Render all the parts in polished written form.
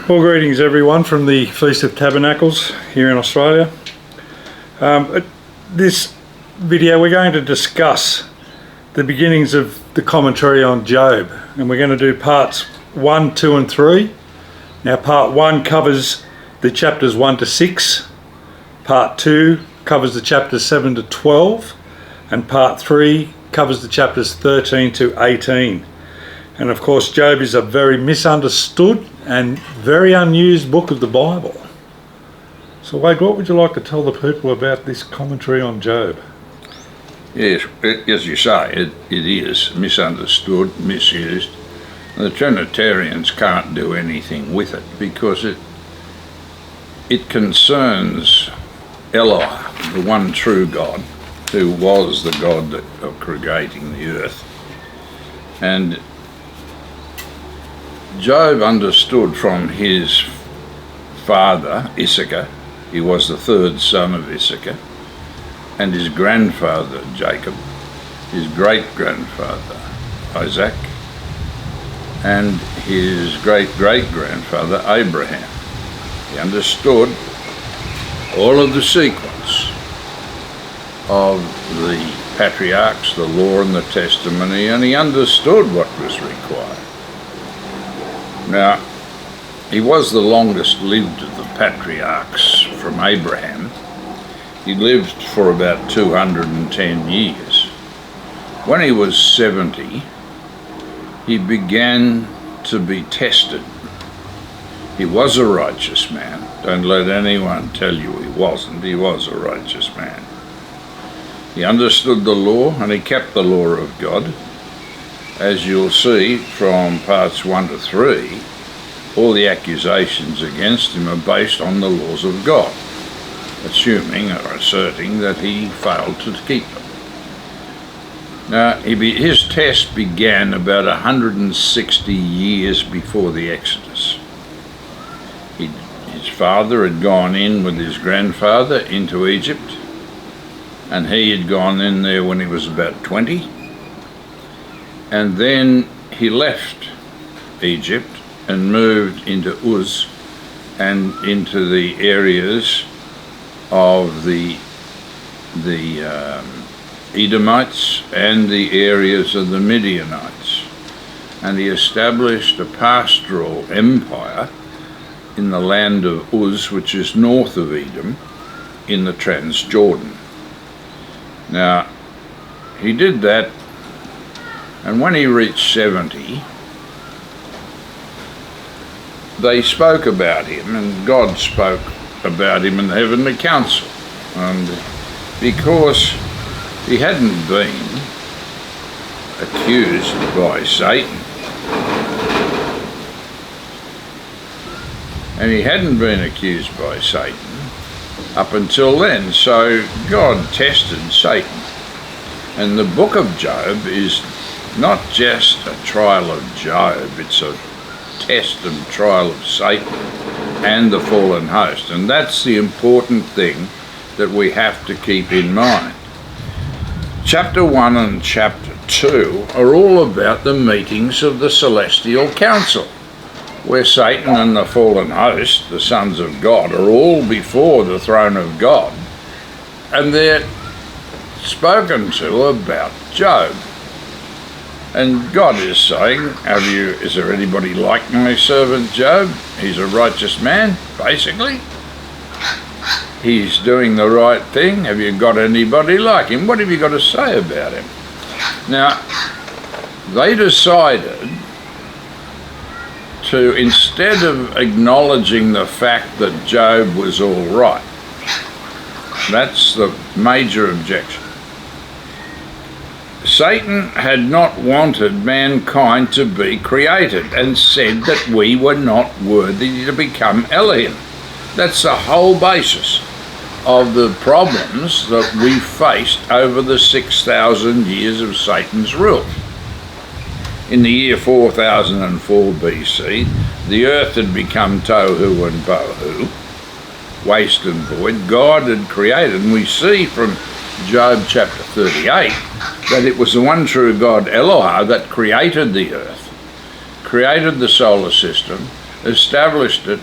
Well, greetings everyone from the Feast of Tabernacles here in Australia. This video we're going to discuss the beginnings of the commentary on Job, and we're going to do parts 1, 2 and 3. Now part 1 covers the chapters 1 to 6, part 2 covers the chapters 7 to 12, and part 3 covers the chapters 13 to 18. And of course Job is a very misunderstood and very unused book of the Bible. So Wade, what would you like to tell the people about this commentary on Job? Yes, as you say, it is misunderstood, misused. The Trinitarians can't do anything with it because it concerns Eloah, the one true God, who was the God of creating the earth. And Job understood from his father, Issachar, he was the third son of Issachar, and his grandfather, Jacob, his great-grandfather, Isaac, and his great-great-grandfather, Abraham. He understood all of the sequence of the patriarchs, the law and the testimony, and he understood what was required. Now, he was the longest lived of the patriarchs from Abraham. He lived for about 210 years. When he was 70, he began to be tested. He was a righteous man. Don't let anyone tell you he wasn't. He was a righteous man. He understood the law and he kept the law of God. As you'll see from parts 1 to 3, all the accusations against him are based on the laws of God, assuming or asserting that he failed to keep them. Now, his test began about 160 years before the Exodus. His father had gone in with his grandfather into Egypt, and he had gone in there when he was about 20. And then he left Egypt and moved into Uz and into the areas of the Edomites and the areas of the Midianites. And he established a pastoral empire in the land of Uz, which is north of Edom, in the Transjordan. Now, he did that. And when he reached 70, they spoke about him, and God spoke about him in the heavenly council. And because he hadn't been accused by Satan, and he hadn't been accused by Satan up until then, so God tested Satan. And the book of Job is not just a trial of Job, it's a test and trial of Satan and the fallen host. And that's the important thing that we have to keep in mind. Chapter 1 and chapter 2 are all about the meetings of the celestial council, where Satan and the fallen host, the sons of God, are all before the throne of God, and they're spoken to about Job. And God is saying, is there anybody like my servant Job? He's a righteous man, basically. He's doing the right thing. Have you got anybody like him? What have you got to say about him? Now, they decided to, instead of acknowledging the fact that Job was all right, that's the major objection. Satan had not wanted mankind to be created and said that we were not worthy to become Elohim. That's the whole basis of the problems that we faced over the 6,000 years of Satan's rule. In the year 4004 BC, the earth had become tohu and bohu, waste and void. God had created, and we see from Job chapter 38 that it was the one true God Eloah that created the earth, created the solar system, established it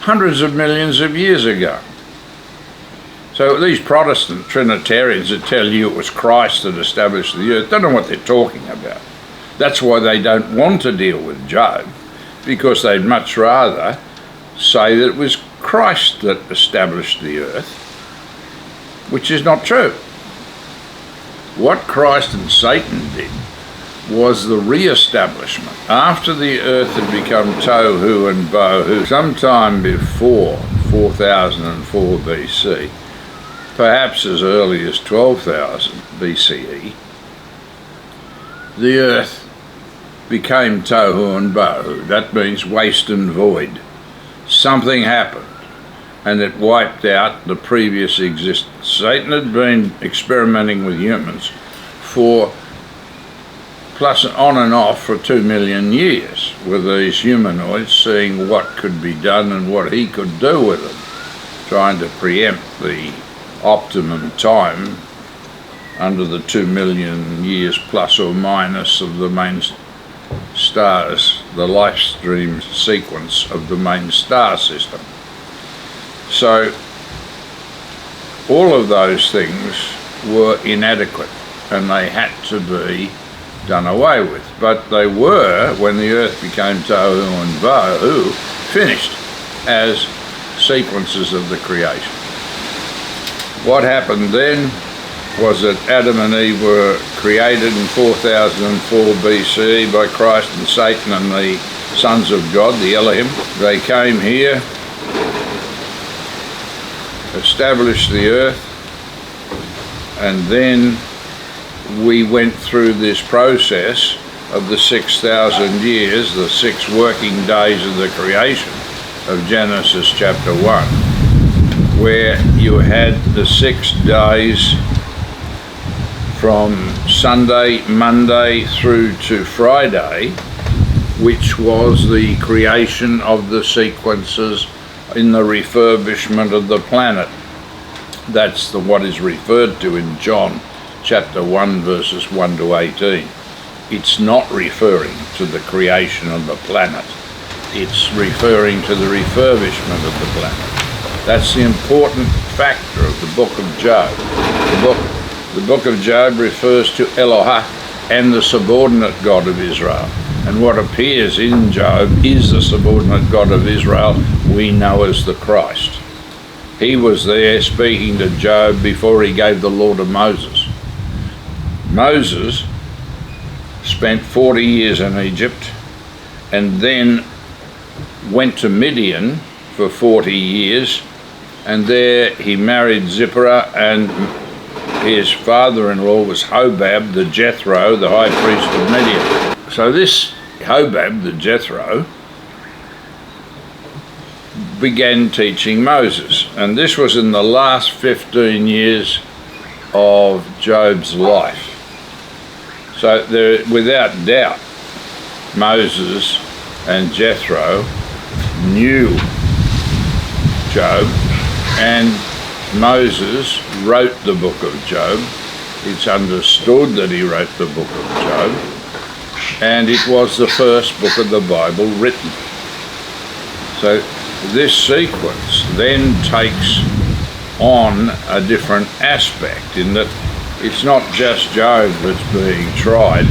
hundreds of millions of years ago. So these Protestant Trinitarians that tell you it was Christ that established the earth don't know what they're talking about. That's why they don't want to deal with Job, because they'd much rather say that it was Christ that established the earth, which is not true. What Christ and Satan did was the re-establishment. After the earth had become tohu and bohu, sometime before 4004 BC, perhaps as early as 12,000 BCE, the earth became tohu and bohu. That means waste and void. Something happened and it wiped out the previous existence. Satan had been experimenting with humans for plus on and off for 2 million years with these humanoids, seeing what could be done and what he could do with them, trying to preempt the optimum time under the 2 million years plus or minus of the main stars, the life stream sequence of the main star system. So all of those things were inadequate and they had to be done away with. But they were, when the earth became tohu and bohu, finished as sequences of the creation. What happened then was that Adam and Eve were created in 4004 BC by Christ and Satan and the sons of God, the Elohim. They came here, established the earth, and then we went through this process of the 6,000 years, the 6 working days of the creation of Genesis chapter 1, where you had the 6 days from Sunday, Monday through to Friday, which was the creation of the sequences in the refurbishment of the planet. That's what is referred to in John chapter 1 verses 1 to 18. It's not referring to the creation of the planet. It's referring to the refurbishment of the planet. That's the important factor of the book of Job. The book of Job refers to Eloah and the subordinate God of Israel. And what appears in Job is the subordinate God of Israel we know as the Christ. He was there speaking to Job before he gave the law to Moses. Moses spent 40 years in Egypt and then went to Midian for 40 years, and there he married Zipporah, and his father-in-law was Hobab, the Jethro, the high priest of Midian. So this Hobab, the Jethro, began teaching Moses, and this was in the last 15 years of Job's life. So there, without doubt, Moses and Jethro knew Job, and Moses wrote the book of Job. It's understood that he wrote the book of Job, and it was the first book of the Bible written. So this sequence then takes on a different aspect in that it's not just Job that's being tried,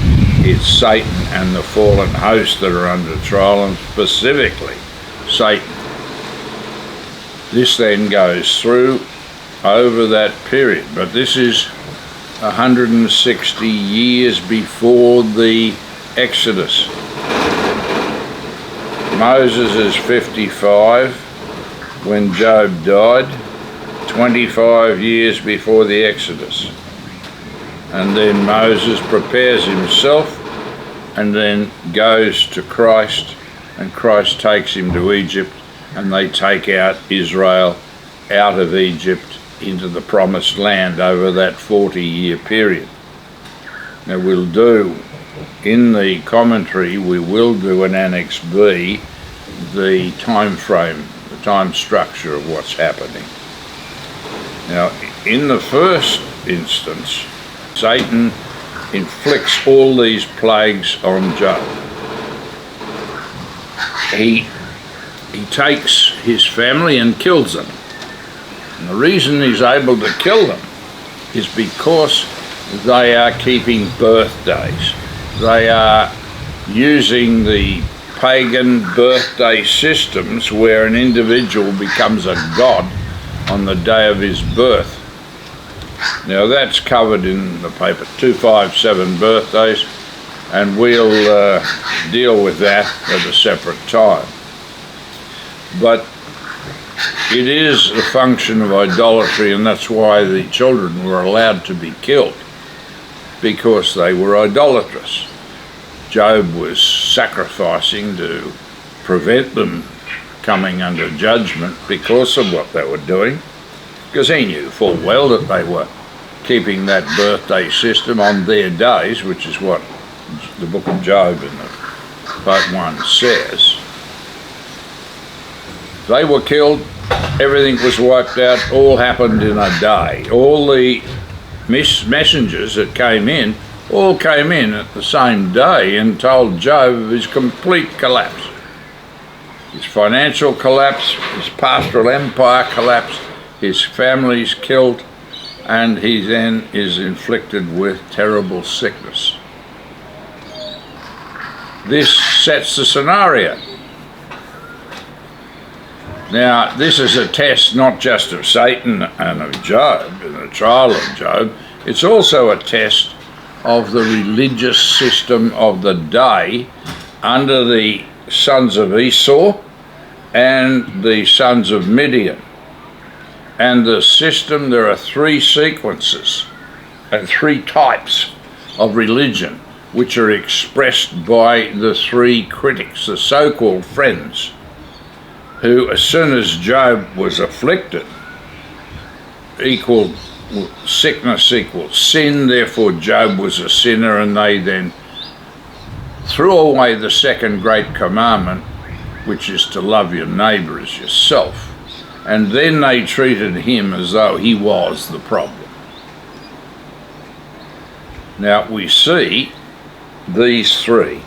it's Satan and the fallen host that are under trial, and specifically Satan. This then goes through over that period, but this is 160 years before the Exodus. Moses is 55 when Job died, 25 years before the Exodus. And then Moses prepares himself and then goes to Christ, and Christ takes him to Egypt, and they take out Israel out of Egypt into the promised land over that 40-year period. Now we'll do, in the commentary, we will do in Annex B the time frame, the time structure of what's happening. Now, in the first instance, Satan inflicts all these plagues on Job. He he takes his family and kills them. And the reason he's able to kill them is because they are keeping birthdays. They are using the pagan birthday systems where an individual becomes a god on the day of his birth. Now that's covered in the paper, 257 birthdays, and we'll deal with that at a separate time. But it is a function of idolatry, and that's why the children were allowed to be killed, because they were idolatrous. Job was sacrificing to prevent them coming under judgment because of what they were doing, because he knew full well that they were keeping that birthday system on their days, which is what the book of Job in the part 1 says. They were killed, everything was wiped out, all happened in a day. All the messengers that came in all came in at the same day and told Job of his complete collapse. His financial collapse, his pastoral empire collapsed, his family's killed, and he then is inflicted with terrible sickness. This sets the scenario. Now, this is a test not just of Satan and of Job, and the trial of Job, it's also a test of the religious system of the day under the sons of Esau and the sons of Midian. And the system, there are 3 sequences and 3 types of religion which are expressed by the 3 critics, the so-called friends, who as soon as Job was afflicted, sickness equals sin, therefore Job was a sinner, and they then threw away the second great commandment, which is to love your neighbour as yourself, and then they treated him as though he was the problem. Now we see these 3.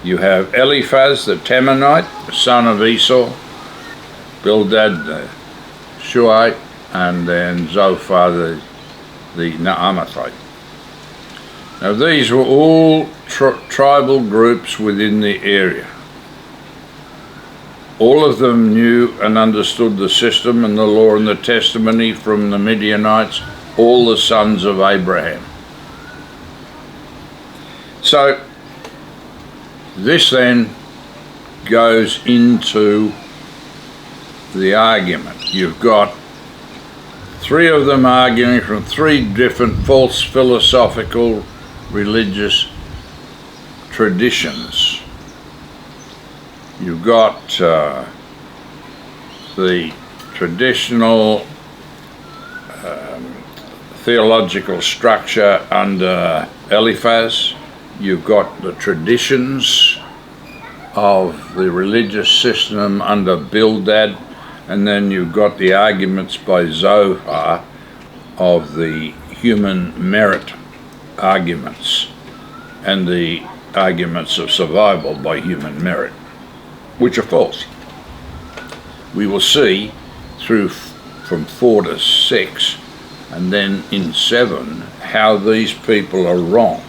You have Eliphaz the Temanite, the son of Esau, Bildad the Shuhite, and then Zophar the Naamathite. Now these were all tribal groups within the area. All of them knew and understood the system and the law and the testimony from the Midianites, all the sons of Abraham. So this then goes into the argument. You've got 3 of them arguing from 3 different false philosophical religious traditions. You've got the traditional theological structure under Eliphaz. You've got the traditions of the religious system under Bildad, and then you've got the arguments by Zophar of the human merit arguments and the arguments of survival by human merit, which are false. We will see through from 4 to 6 and then in 7 how these people are wrong.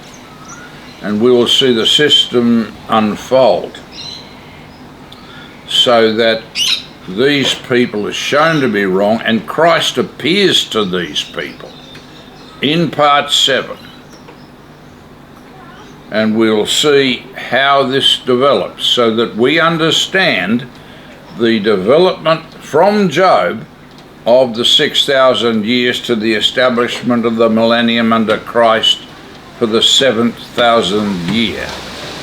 And we will see the system unfold so that these people are shown to be wrong, and Christ appears to these people in part 7. And we'll see how this develops so that we understand the development from Job of the 6,000 years to the establishment of the millennium under Christ for the 7,000th year.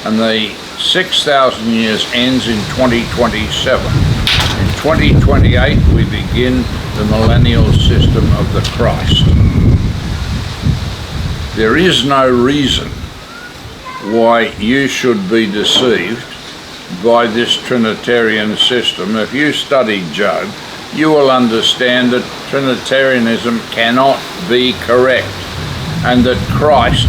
And the 6,000 years ends in 2027. In 2028 we begin the millennial system of the Christ. There is no reason why you should be deceived by this Trinitarian system. If you study Job, you will understand that Trinitarianism cannot be correct, and that Christ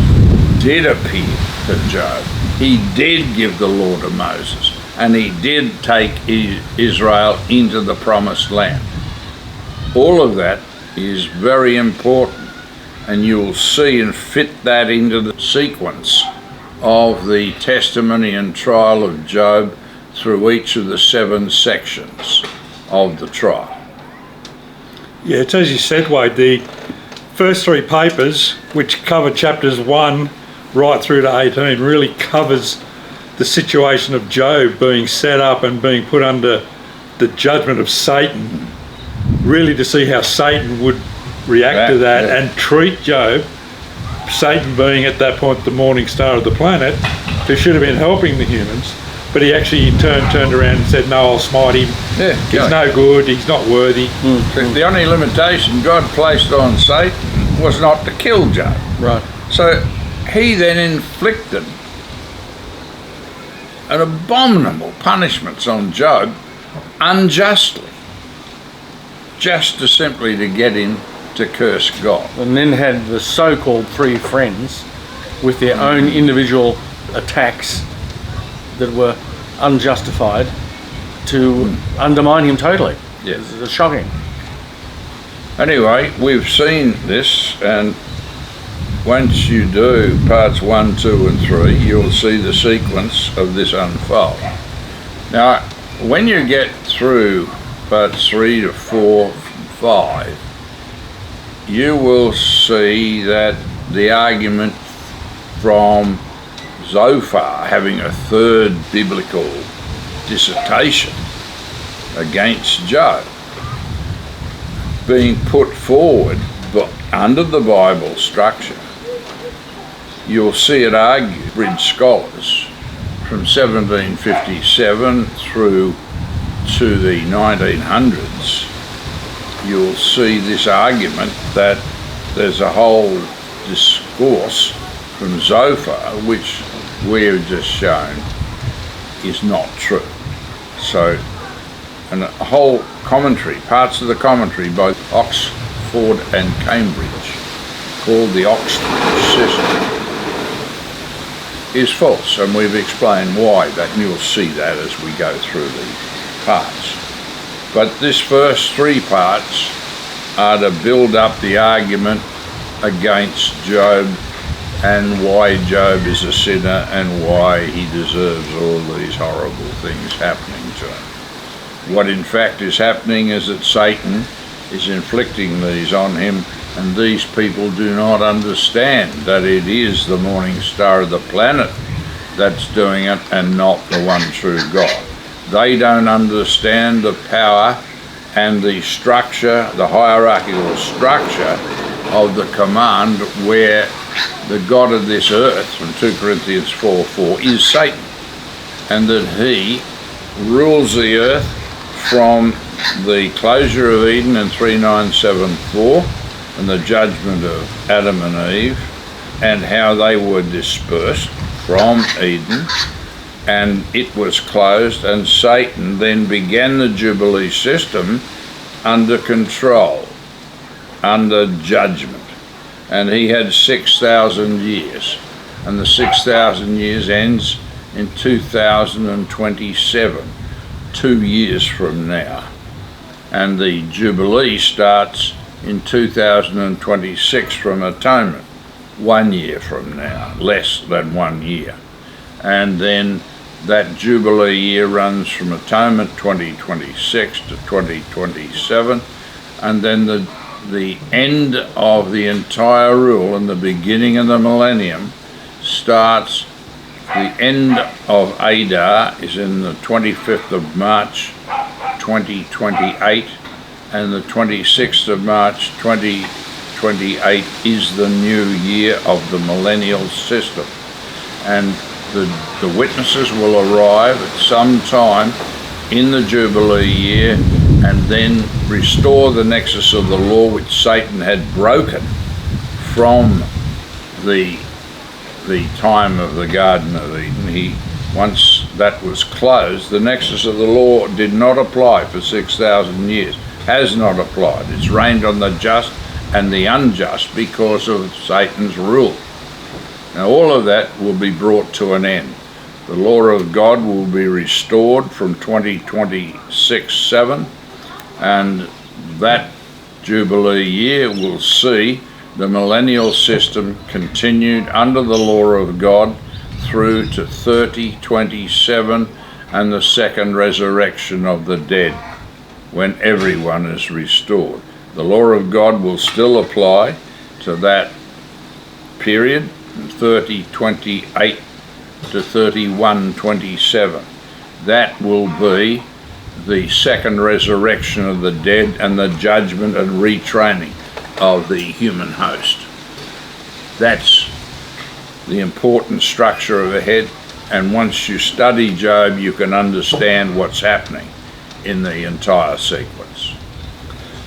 did appear to Job. He did give the law to Moses, and he did take Israel into the promised land. All of that is very important, and you'll see and fit that into the sequence of the testimony and trial of Job through each of the 7 sections of the trial. Yeah, it's as you said, Wade, the first 3 papers, which cover chapters 1 right through to 18, really covers the situation of Job being set up and being put under the judgment of Satan, really to see how Satan would react to that and treat Job, Satan being at that point the morning star of the planet, who should have been helping the humans, but he actually in turn turned around and said, no, I'll smite him. Yeah, he's no good, he's not worthy. The only limitation God placed on Satan was not to kill Job. Right. So he then inflicted an abominable punishments on Job unjustly, just to simply to get him to curse God. And then had the so-called 3 friends with their own individual attacks that were unjustified to undermine him totally. Yes. It's shocking. Anyway, we've seen this, and once you do parts 1, 2 and 3, you'll see the sequence of this unfold. Now, when you get through parts 3 to 4, 5, you will see that the argument from Zophar having a third biblical dissertation against Job being put forward, but under the Bible structure. You'll see it argued, bridge scholars, from 1757 through to the 1900s. You'll see this argument that there's a whole discourse from Zophar, which we have just shown is not true. So, and a whole commentary, parts of the commentary, both Oxford and Cambridge, called the Oxford system, is false, and we've explained why that, and you'll see that as we go through these parts. But this first 3 parts are to build up the argument against Job and why Job is a sinner and why he deserves all these horrible things happening to him. What in fact is happening is that Satan is inflicting these on him, and these people do not understand that it is the morning star of the planet that's doing it and not the one true God. They don't understand the power and the structure, the hierarchical structure of the command, where the God of this earth, from 2 Corinthians 4:4, is Satan, and that he rules the earth from the closure of Eden in 3974 and the judgment of Adam and Eve, and how they were dispersed from Eden, and it was closed, and Satan then began the Jubilee system under control, under judgment, and he had 6,000 years, and the 6,000 years ends in 2027, 2 years from now, and the Jubilee starts in 2026 from atonement, 1 year from now, less than 1 year. And then that Jubilee year runs from atonement 2026 to 2027, and then the end of the entire rule and the beginning of the millennium starts. The end of Adar is in the 25th of March 2028, and the 26th of March 2028 is the new year of the millennial system. And the witnesses will arrive at some time in the Jubilee year and then restore the nexus of the law which Satan had broken from the time of the Garden of Eden. Once that was closed, the nexus of the law did not apply for 6,000 years, has not applied. It's rained on the just and the unjust because of Satan's rule. Now all of that will be brought to an end. The law of God will be restored from 2026-7, and that Jubilee year will see the millennial system continued under the law of God through to 3027 and the second resurrection of the dead, when everyone is restored. The law of God will still apply to that period, 3028 to 3127. That will be the second resurrection of the dead and the judgment and retraining of the human host. That's the important structure of a head, and once you study Job, you can understand what's happening in the entire sequence.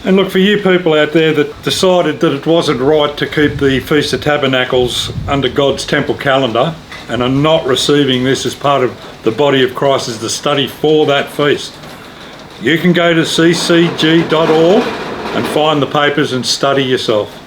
And look, for you people out there that decided that it wasn't right to keep the Feast of Tabernacles under God's temple calendar and are not receiving this as part of the body of Christ as the study for that feast, you can go to ccg.org and find the papers and study yourself.